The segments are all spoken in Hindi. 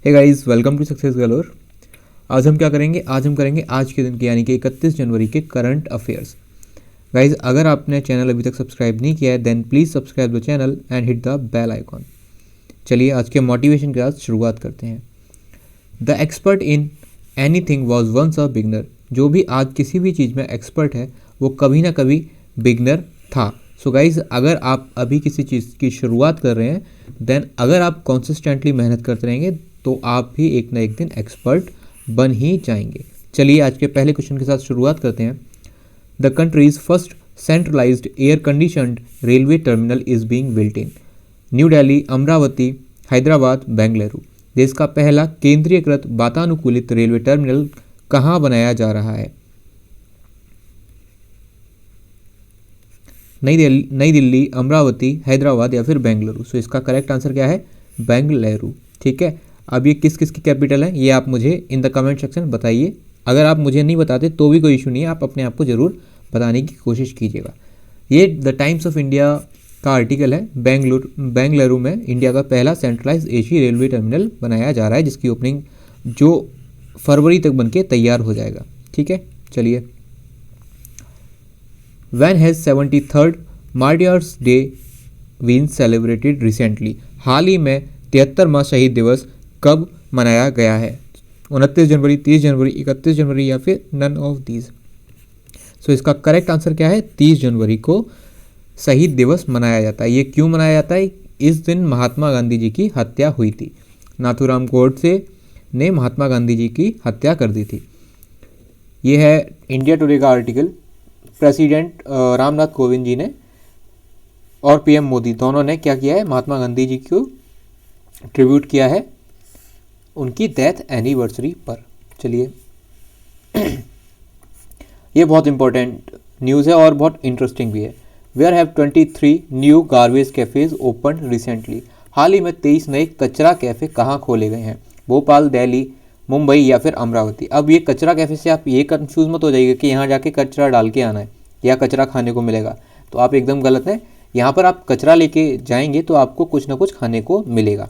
Hey guys, welcome to success galore. आज हम क्या करेंगे? आज हम करेंगे आज के दिन के यानी कि 31 जनवरी के करंट अफेयर्स। गाइस, अगर आपने चैनल अभी तक सब्सक्राइब नहीं किया है then please subscribe the channel and hit the bell icon. चलिए आज के मोटिवेशन के साथ शुरुआत करते हैं। The expert in anything was once a beginner. जो भी आज किसी भी चीज़ में एक्सपर्ट है वो कभी ना कभी बिगनर था। सो गाइज, अगर आप अभी किसी चीज़ की शुरुआत कर रहे हैं देन अगर आप कॉन्सिस्टेंटली मेहनत करते रहेंगे तो आप भी एक ना एक दिन एक्सपर्ट बन ही जाएंगे। चलिए आज के पहले क्वेश्चन के साथ शुरुआत करते हैं। The countries first centralised air conditioned railway terminal is being built in new Delhi, Amravati, Hyderabad, Bengaluru. देश का पहला केंद्रीयकृत वातानुकूलित रेलवे टर्मिनल कहाँ बनाया जा रहा है? नई दिल्ली, अमरावती, हैदराबाद या फिर बेंगलुरु। सो इसका करेक्ट आंसर क्या है? बेंगलुरु। ठीक है, अब ये किस किस की कैपिटल है ये आप मुझे इन द कमेंट सेक्शन बताइए। अगर आप मुझे नहीं बताते तो भी कोई इशू नहीं है, आप अपने आप को ज़रूर बताने की कोशिश कीजिएगा। ये द टाइम्स ऑफ इंडिया का आर्टिकल है। बेंगलुरु में इंडिया का पहला सेंट्रलाइज एसी रेलवे टर्मिनल बनाया जा रहा है जिसकी ओपनिंग जो फरवरी तक बनके तैयार हो जाएगा। ठीक है, चलिए। When has 73rd Martyrs Day been celebrated recently? हाल ही में 73वां शहीद दिवस कब मनाया गया है? 29 जनवरी, 30 जनवरी, 31 जनवरी या फिर नन ऑफ दीज। सो इसका करेक्ट आंसर क्या है? 30 जनवरी को शहीद दिवस मनाया जाता है। ये क्यों मनाया जाता है? इस दिन महात्मा गांधी जी की हत्या हुई थी। नाथूराम गोडसे ने महात्मा गांधी जी की हत्या कर दी थी। ये है इंडिया टुडे का आर्टिकल। प्रेसिडेंट रामनाथ कोविंद जी ने और पीएम मोदी दोनों ने क्या किया है? महात्मा गांधी जी को ट्रिब्यूट किया है उनकी डेथ एनिवर्सरी पर। चलिए ये बहुत इंपॉर्टेंट न्यूज़ है और बहुत इंटरेस्टिंग भी है। Where have 23 new garbage cafes open recently. हाल ही में 23 नए कचरा कैफ़े कहाँ खोले गए हैं? भोपाल, दिल्ली, मुंबई या फिर अमरावती। अब ये कचरा कैफे से आप ये कंफ्यूज मत हो जाइएगा कि यहाँ जाके कचरा डाल के आना है या कचरा खाने को मिलेगा, तो आप एकदम गलत है। यहाँ पर आप कचरा लेके जाएंगे तो आपको कुछ ना कुछ खाने को मिलेगा।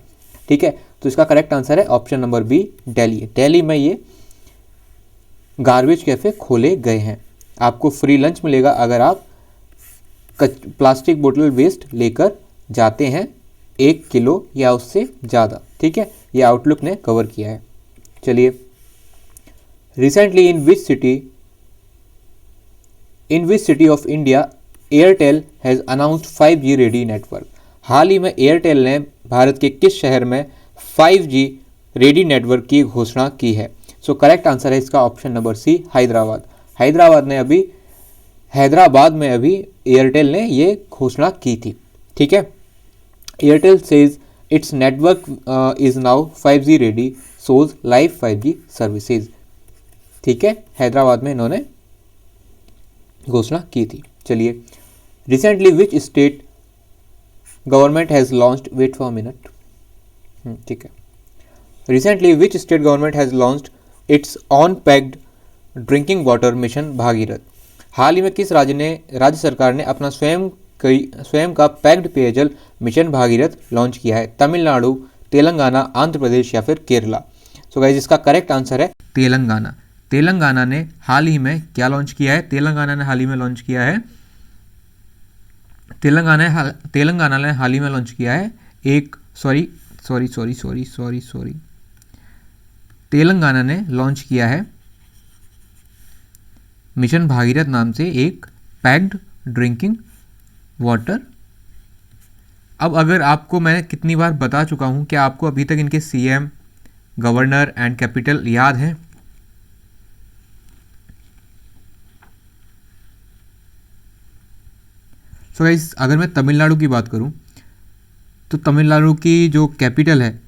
ठीक है, तो इसका करेक्ट आंसर है option number B, Delhi. Delhi में ये गार्बेज कैफे खोले गए हैं। आपको फ्री लंच मिलेगा अगर आप प्लास्टिक बोतल वेस्ट लेकर जाते हैं 1 किलो या उससे ज़्यादा। ठीक है, ये आउटलुक ने कवर किया है। चलिए, recently in which city of India Airtel has announced 5G ready network. हाल ही में एयरटेल ने भारत के किस शहर में 5G रेडी नेटवर्क की घोषणा की है? सो करेक्ट आंसर है इसका option number C, Hyderabad. Hyderabad में अभी एयरटेल ने ये घोषणा की थी। ठीक है, Airtel says its network is now 5G ready, shows live 5G services. ठीक है, हैदराबाद में इन्होंने घोषणा की थी। चलिए, recently which state government has launched, wait for minute. ठीक है, recently which state government has launched its on packed drinking water mission Bhagiratha. हाल ही में किस राज्य सरकार ने अपना स्वयं का पैक्ड पेयजल मिशन भागीरथ लॉन्च किया है? तमिलनाडु, तेलंगाना, आंध्र प्रदेश या फिर केरला। सो गाइस, इसका करेक्ट आंसर है तेलंगाना। तेलंगाना ने हाल ही में क्या लॉन्च किया है? तेलंगाना ने हाल ही में लॉन्च किया है तेलंगाना ने लॉन्च किया है मिशन भागीरथ नाम से एक पैक्ड ड्रिंकिंग वाटर। अब अगर आपको मैं कितनी बार बता चुका हूं, क्या आपको अभी तक इनके सीएम, गवर्नर एंड कैपिटल याद है? सो गाइस, अगर मैं तमिलनाडु की बात करूं तो तमिलनाडु की जो कैपिटल है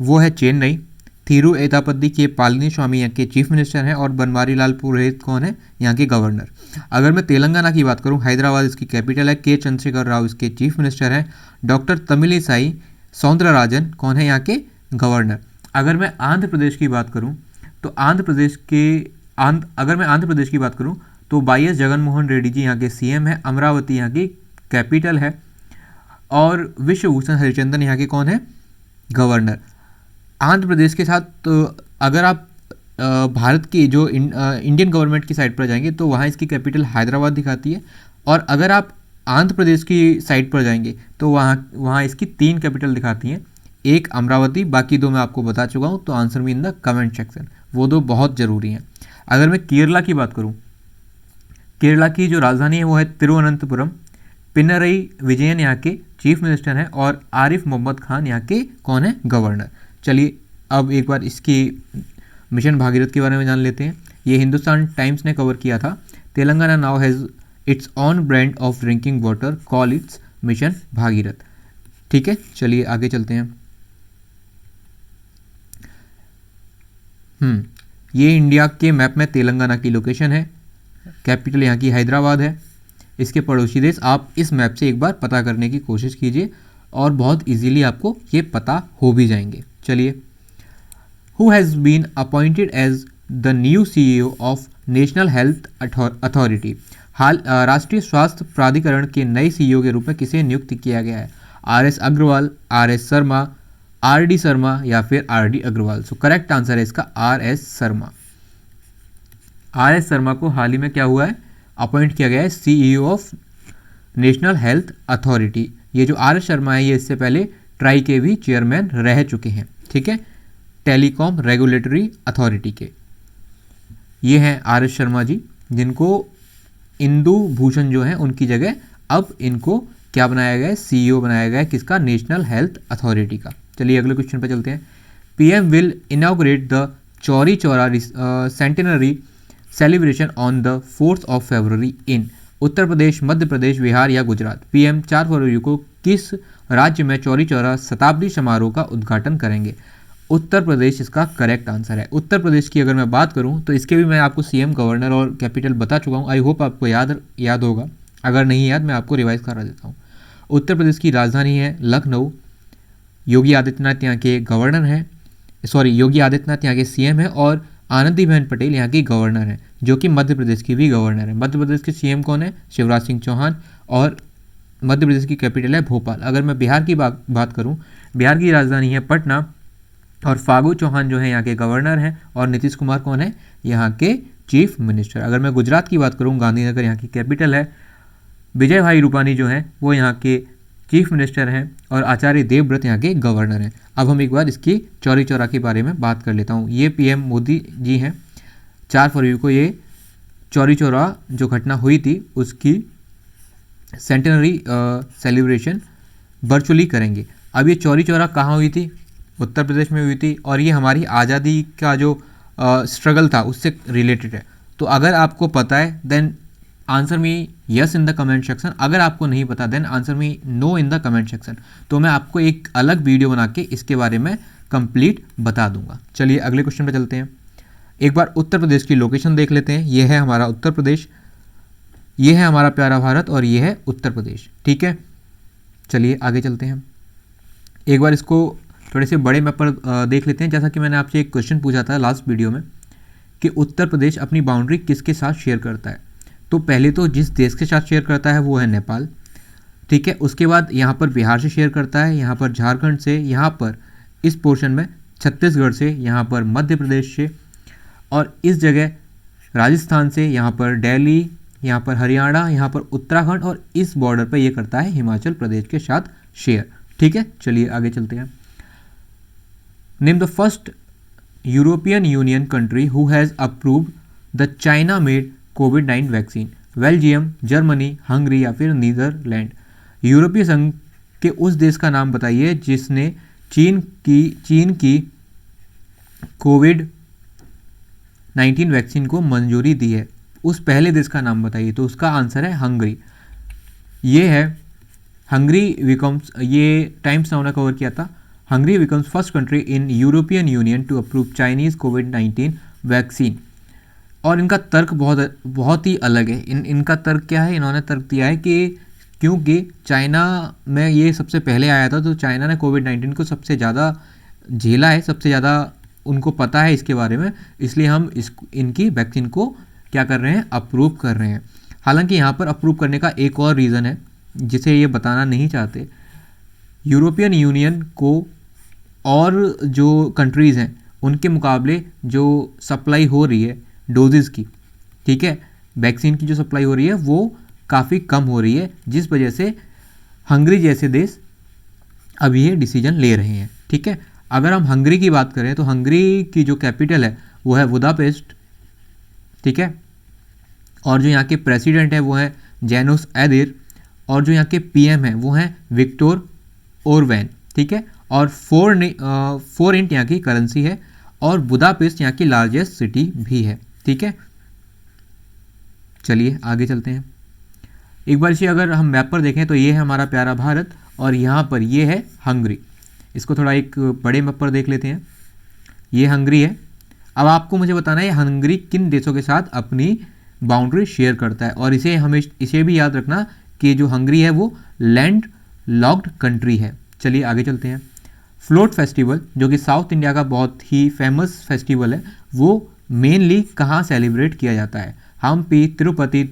वो है चेन्नई। थिरुएदापदी के पलानीस्वामी यहाँ के चीफ मिनिस्टर हैं और बनवारी लाल पुरोहित कौन है? यहाँ के गवर्नर। अगर मैं तेलंगाना की बात करूँ, हैदराबाद इसकी कैपिटल है। के चंद्रशेखर राव इसके चीफ मिनिस्टर हैं। डॉक्टर तमिलिसाई सौंदरराजन कौन है? यहाँ के गवर्नर। अगर मैं आंध्र प्रदेश की बात करूँ तो अगर मैं आंध्र प्रदेश की बात करूँ तो वाईएस जगनमोहन रेड्डी जी यहाँ के सीएम हैं। अमरावती यहाँ की कैपिटल है और विश्वभूषण हरिचंदन यहाँ के कौन है? गवर्नर। आंध्र प्रदेश के साथ तो अगर आप भारत की जो इंडियन गवर्नमेंट की साइट पर जाएंगे तो वहाँ इसकी कैपिटल हैदराबाद दिखाती है, और अगर आप आंध्र प्रदेश की साइट पर जाएंगे तो वहाँ इसकी 3 कैपिटल दिखाती हैं, एक अमरावती, बाकी 2 मैं आपको बता चुका हूँ, तो answer me in the comment section, वो 2 बहुत ज़रूरी हैं। अगर मैं केरला की बात करूँ, केरला की जो राजधानी है वो है तिरुवनंतपुरम। पिनरई विजयन यहाँ के चीफ मिनिस्टर हैं और आरिफ मोहम्मद खान यहाँ के कौन है, गवर्नर। चलिए अब एक बार इसकी मिशन भागीरथ के बारे में जान लेते हैं। ये हिंदुस्तान टाइम्स ने कवर किया था। Telangana now has its on brand of drinking water, call it's mission Bhagirath. ठीक है, चलिए आगे चलते हैं। ये इंडिया के मैप में तेलंगाना की लोकेशन है, कैपिटल यहाँ की हैदराबाद है। इसके पड़ोसी देश आप इस मैप से एक बार पता करने की कोशिश कीजिए और बहुत इजीली आपको ये पता हो भी जाएंगे। चलिए, who has been appointed as the new CEO of national health authority. हाल राष्ट्रीय स्वास्थ्य प्राधिकरण के नए CEO के रूप में किसे नियुक्त किया गया है? RS Agarwal, RS Sharma, RD Sharma या फिर RD Agarwal. So correct answer है इसका RS शर्मा। RS शर्मा को हाल ही में क्या हुआ है, अपॉइंट किया गया है CEO of national health authority. ये जो RS शर्मा है ये इससे पहले ट्राई के भी चेयरमैन रह चुके हैं। ठीक है, टेलीकॉम रेगुलेटरी अथॉरिटी के ये हैं RS शर्मा जी, जिनको इंदु भूषण जो है उनकी जगह अब इनको क्या बनाया गया है, CEO बनाया गया है किसका, नेशनल हेल्थ अथॉरिटी का। चलिए अगले क्वेश्चन पर चलते हैं। PM will inaugurate the Chauri Chaura centenary celebration on the 4th of February इन उत्तर प्रदेश, मध्य प्रदेश, बिहार या गुजरात। PM 4 फरवरी को किस राज्य में चौरी चौरा शताब्दी समारोह का उद्घाटन करेंगे? उत्तर प्रदेश इसका करेक्ट आंसर है। उत्तर प्रदेश की अगर मैं बात करूं तो इसके भी मैं आपको CM, गवर्नर और कैपिटल बता चुका हूं। आई होप आपको याद होगा, अगर नहीं याद मैं आपको रिवाइज करा देता हूं। उत्तर प्रदेश की राजधानी है लखनऊ। योगी आदित्यनाथ यहाँ के गवर्नर हैं, योगी आदित्यनाथ यहाँ के CM हैं और आनंदीबेन पटेल यहाँ की गवर्नर हैं, जो कि मध्य प्रदेश की भी गवर्नर है। मध्य प्रदेश के CM कौन है, शिवराज सिंह चौहान, और मध्य प्रदेश की कैपिटल है भोपाल। अगर मैं बिहार की बात करूँ, बिहार की राजधानी है पटना और फागू चौहान जो है यहाँ के गवर्नर हैं और नीतीश कुमार कौन है, यहाँ के चीफ मिनिस्टर। अगर मैं गुजरात की बात करूँ, गांधीनगर यहाँ की कैपिटल है। विजय भाई रूपानी जो हैं वो यहाँ के चीफ मिनिस्टर हैं और आचार्य देवव्रत यहाँ के गवर्नर हैं। अब हम एक बार इसकी चौरी चौरा के बारे में बात कर लेता हूँ। ये PM मोदी जी हैं। 4 फरवरी को ये चौरी चौरा जो घटना हुई थी उसकी सेंटेनरी सेलिब्रेशन वर्चुअली करेंगे। अब ये चौरी चौरा कहाँ हुई थी, उत्तर प्रदेश में हुई थी, और ये हमारी आज़ादी का जो स्ट्रगल था उससे रिलेटेड है। तो अगर आपको पता है then answer me yes in the comment section, अगर आपको नहीं पता then answer me no in the comment section. तो मैं आपको एक अलग वीडियो बना के इसके बारे में कंप्लीट बता दूंगा। चलिए अगले क्वेश्चन पे चलते हैं। एक बार उत्तर प्रदेश की लोकेशन देख लेते हैं। ये है हमारा उत्तर प्रदेश, ये है हमारा प्यारा भारत और ये है उत्तर प्रदेश। ठीक है, चलिए आगे चलते हैं। एक बार इसको थोड़े से बड़े मैप पर देख लेते हैं। जैसा कि मैंने आपसे एक क्वेश्चन पूछा था लास्ट वीडियो में कि उत्तर प्रदेश अपनी बाउंड्री किसके साथ शेयर करता है, तो पहले तो जिस देश के साथ शेयर करता है वो है नेपाल। ठीक है, उसके बाद यहाँ पर बिहार से शेयर करता है, यहाँ पर झारखंड से, यहाँ पर इस पोर्शन में छत्तीसगढ़ से, यहाँ पर मध्य प्रदेश से, और इस जगह राजस्थान से, यहाँ पर दिल्ली, यहाँ पर हरियाणा, यहाँ पर उत्तराखंड, और इस बॉर्डर पर ये करता है हिमाचल प्रदेश के साथ शेयर। ठीक है, चलिए आगे चलते हैं। Name the first European union country who has approved the China made covid vaccine. Belgium, Germany, Hungary या फिर नीदरलैंड। यूरोपीय संघ के उस देश का नाम बताइए जिसने चीन की कोविड-19 वैक्सीन को मंजूरी दी है। उस पहले देश का नाम बताइए, तो उसका आंसर है हंगरी। ये है हंगरी बिकम्स, ये टाइम्स नाउ ने कवर किया था। Hungary becomes first country in European Union to approve Chinese कोविड-19 वैक्सीन। और इनका तर्क बहुत ही अलग है। इनका तर्क क्या है, इन्होंने तर्क दिया है कि क्योंकि चाइना में ये सबसे पहले आया था, तो चाइना ने कोविड-19 को सबसे ज़्यादा झेला है, सबसे ज़्यादा उनको पता है इसके बारे में, इसलिए हम इनकी वैक्सीन को क्या कर रहे हैं, अप्रूव कर रहे हैं। हालांकि यहाँ पर अप्रूव करने का एक और रीज़न है जिसे ये बताना नहीं चाहते। यूरोपियन यूनियन को और जो कंट्रीज़ हैं उनके मुकाबले जो सप्लाई हो रही है डोजेज़ की, ठीक है, वैक्सीन की जो सप्लाई हो रही है वो काफ़ी कम हो रही है, जिस वजह से हंगरी जैसे देश अब ये डिसीजन ले रहे हैं, ठीक है। अगर हम हंगरी की बात करें तो हंगरी की जो कैपिटल है वो है बुदापेस्ट, ठीक है, और जो यहाँ के प्रेसिडेंट है वो है जैनोस एदिर, और जो यहाँ के पीएम है वो हैं विक्टोर ओरवैन, ठीक है, और फोरेंट यहाँ की करेंसी है, और बुदापेस्ट यहाँ की लार्जेस्ट सिटी भी है, ठीक है। चलिए आगे चलते हैं। एक बार से अगर हम मैप पर देखें तो ये है हमारा प्यारा भारत, और यहाँ पर ये है हंगरी। इसको थोड़ा एक बड़े मैप पर देख लेते हैं। ये हंगरी है। अब आपको मुझे बताना है हंगरी किन देशों के साथ अपनी बाउंड्री शेयर करता है, और इसे भी याद रखना कि जो हंगरी है वो लैंड लॉक्ड कंट्री है। चलिए आगे चलते हैं। फ्लोट फेस्टिवल जो कि साउथ इंडिया का बहुत ही फेमस फेस्टिवल है, वो मेनली कहाँ सेलिब्रेट किया जाता है? हम्पी, तिरुपति,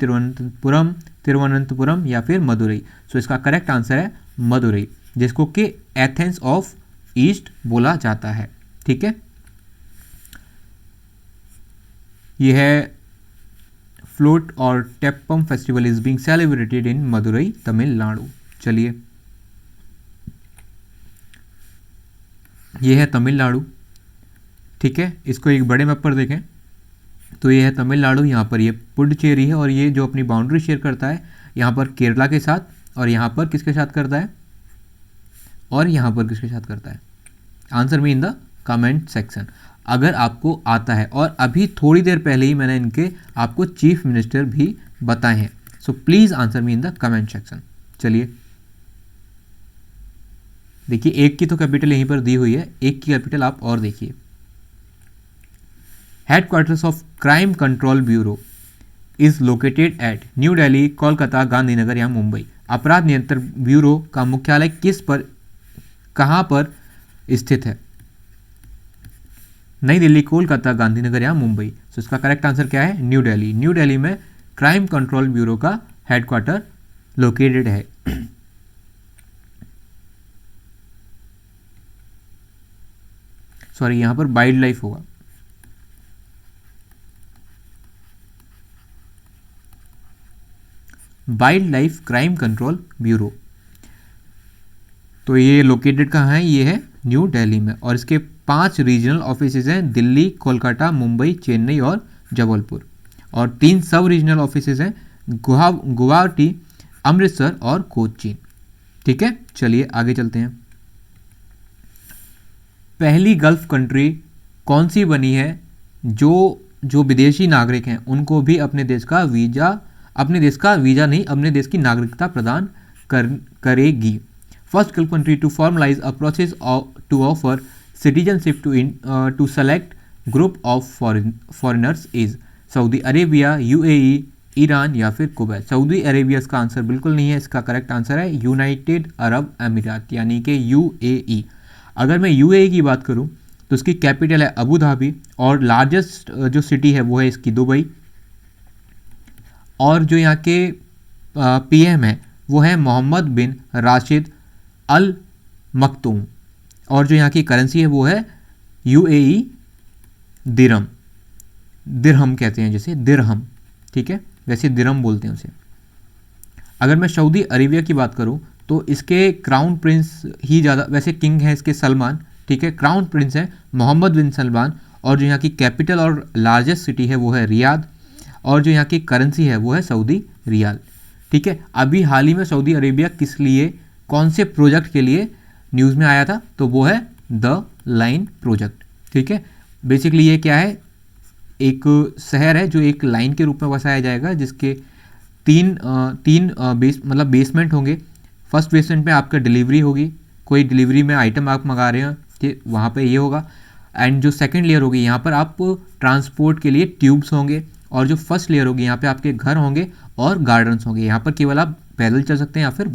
तिरुवनंतपुरम या फिर मदुरई। सो इसका करेक्ट आंसर है मदुरई, जिसको कि एथेंस ऑफ ईस्ट बोला जाता है, ठीक है। यह है फ्लोट और Teppam festival is being celebrated in Madurai, Tamil Nadu. चलिए, यह है तमिलनाडु, ठीक है। इसको एक बड़े मैप पर देखें तो ये है तमिलनाडु। यहाँ पर ये पुडुचेरी है, और ये जो अपनी बाउंड्री शेयर करता है यहाँ पर केरला के साथ, और यहाँ पर किसके साथ करता है, और यहाँ पर किसके साथ करता है? Answer me in the comment section अगर आपको आता है। और अभी थोड़ी देर पहले ही मैंने इनके आपको चीफ मिनिस्टर भी बताए हैं। So please answer me in the comment section. चलिए देखिए, एक की तो कैपिटल यहीं पर दी हुई है, एक की कैपिटल आप और देखिए। Headquarters of crime control bureau is located at new Delhi, Kolkata, Gandhinagar या मुंबई। अपराध नियंत्रण ब्यूरो का मुख्यालय कहाँ पर स्थित है? नई दिल्ली, कोलकाता, गांधीनगर या मुंबई। तो इसका करेक्ट आंसर क्या है? न्यू दिल्ली। न्यू दिल्ली में क्राइम कंट्रोल ब्यूरो का हेडक्वार्टर लोकेटेड है। सॉरी, यहां पर वाइल्ड लाइफ होगा। Wild life crime control bureau, तो ये लोकेटेड कहाँ है? ये है न्यू दिल्ली में, और इसके 5 रीजनल ऑफिसेज हैं, दिल्ली, कोलकाता, मुंबई, चेन्नई और जबलपुर, और 3 सब रीजनल ऑफिसेज हैं, गुवाहाटी, अमृतसर और कोचीन, ठीक है। चलिए आगे चलते हैं। पहली गल्फ कंट्री कौन सी बनी है जो विदेशी नागरिक हैं उनको भी अपने देश का वीजा नहीं, अपने देश की नागरिकता प्रदान करेगी? First Gulf country to formalize a process to offer citizenship to select group of foreigners is Saudi Arabia, UAE, Iran या फिर कुवैत। सऊदी अरेबिया इसका आंसर बिल्कुल नहीं है। इसका करेक्ट आंसर है यूनाइटेड अरब अमीरात, यानी कि यूएई। अगर मैं यूएई की बात करूं तो इसकी कैपिटल है अबू धाबी, और लार्जेस्ट जो सिटी है वो है इसकी दुबई, और जो यहाँ के पीएम है वो है मोहम्मद बिन राशिद अल मखतूम, और जो यहाँ की करेंसी है वो है यूएई दिरहम कहते हैं, जैसे दिरहम, ठीक है, वैसे दिरहम बोलते हैं उसे। अगर मैं सऊदी अरेबिया की बात करूं तो इसके क्राउन प्रिंस ही ज़्यादा, वैसे किंग है इसके सलमान, ठीक है, क्राउन प्रिंस है मोहम्मद बिन सलमान, और जो यहाँ की कैपिटल और लार्जेस्ट सिटी है वो है रियाद, और जो यहाँ की करेंसी है वो है सऊदी रियाल, ठीक है। अभी हाल ही में सऊदी अरेबिया किस लिए, कौन से प्रोजेक्ट के लिए न्यूज़ में आया था? तो वो है द लाइन प्रोजेक्ट, ठीक है। बेसिकली ये क्या है? एक शहर है जो एक लाइन के रूप में बसाया जाएगा, जिसके तीन बेसमेंट होंगे। फर्स्ट बेसमेंट में आपका डिलीवरी होगी, कोई डिलीवरी में आइटम आप मंगा रहे हैं कि वहाँ पे ये होगा, एंड जो सेकंड लेयर होगी यहाँ पर आप ट्रांसपोर्ट के लिए ट्यूब्स होंगे, और जो फर्स्ट लेयर होगी यहाँ पे आपके घर होंगे और गार्डन्स होंगे। यहाँ पर केवल आप पैदल चल सकते हैं या फिर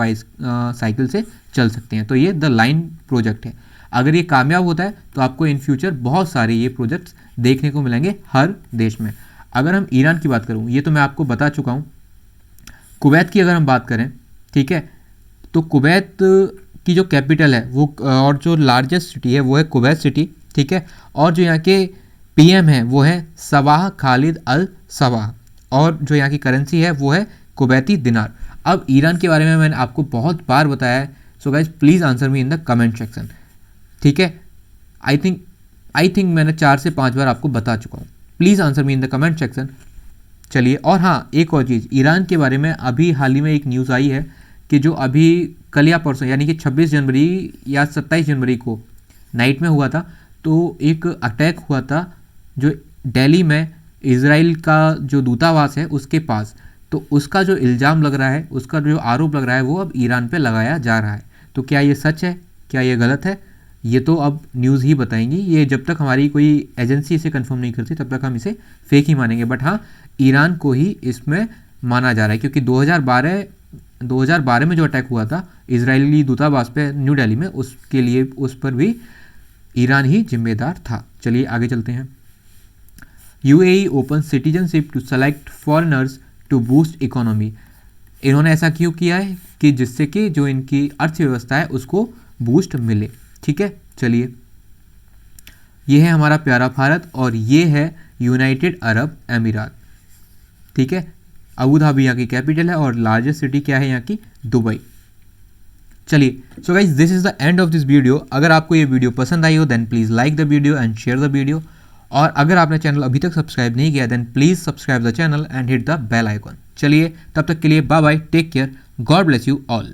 साइकिल से चल सकते हैं। तो ये द लाइन प्रोजेक्ट है। अगर ये कामयाब होता है तो आपको इन फ्यूचर बहुत सारे ये प्रोजेक्ट्स देखने को मिलेंगे हर देश में। अगर हम ईरान की बात करूँ, ये तो मैं आपको बता चुका हूँ। कुवैत की अगर हम बात करें, ठीक है, तो कुवैत की जो कैपिटल है वो और जो लार्जेस्ट सिटी है वो है कुवैत सिटी, ठीक है। और जो यहाँ के पीएम है वो है सबाह खालिद अल सबाह, और जो यहाँ की करेंसी है वो है कुवैती दिनार। अब ईरान के बारे में मैंने आपको बहुत बार बताया है, so guys please answer me in the comment section, ठीक है। आई थिंक मैंने 4 से 5 बार आपको बता चुका हूँ। Please answer me in the comment section. चलिए, और हाँ एक और चीज़, ईरान के बारे में अभी हाल ही में एक न्यूज़ आई है कि जो अभी कल या परसों यानी कि 26 जनवरी या 27 जनवरी को नाइट में हुआ था, तो एक अटैक हुआ था जो दिल्ली में इजराइल का जो दूतावास है उसके पास। तो उसका जो इल्ज़ाम लग रहा है, उसका जो आरोप लग रहा है वो अब ईरान पे लगाया जा रहा है। तो क्या ये सच है, क्या ये गलत है, ये तो अब न्यूज़ ही बताएंगी। ये जब तक हमारी कोई एजेंसी इसे कंफर्म नहीं करती तब तक हम इसे फेक ही मानेंगे। बट हाँ, ईरान को ही इसमें माना जा रहा है, क्योंकि 2012 में जो अटैक हुआ था इजरायली दूतावास पे न्यू दिल्ली में, उसके लिए उस पर भी ईरान ही जिम्मेदार था। चलिए आगे चलते हैं। UAE open citizenship to select foreigners to boost economy. इन्होंने ऐसा क्यों किया है कि जिससे कि जो इनकी अर्थव्यवस्था है उसको बूस्ट मिले, ठीक है। चलिए, ये है हमारा प्यारा भारत और ये है यूनाइटेड अरब अमीरात, ठीक है। अबू धाबी यहाँ की कैपिटल है और लार्जेस्ट सिटी क्या है यहाँ की, दुबई। चलिए, so guys this is the end of this video. अगर आपको ये वीडियो पसंद आई हो then please like the video and share the video, और अगर आपने चैनल अभी तक सब्सक्राइब नहीं किया then please subscribe the channel and hit the bell icon. चलिए, तब तक के लिए bye bye, take care, God bless you all.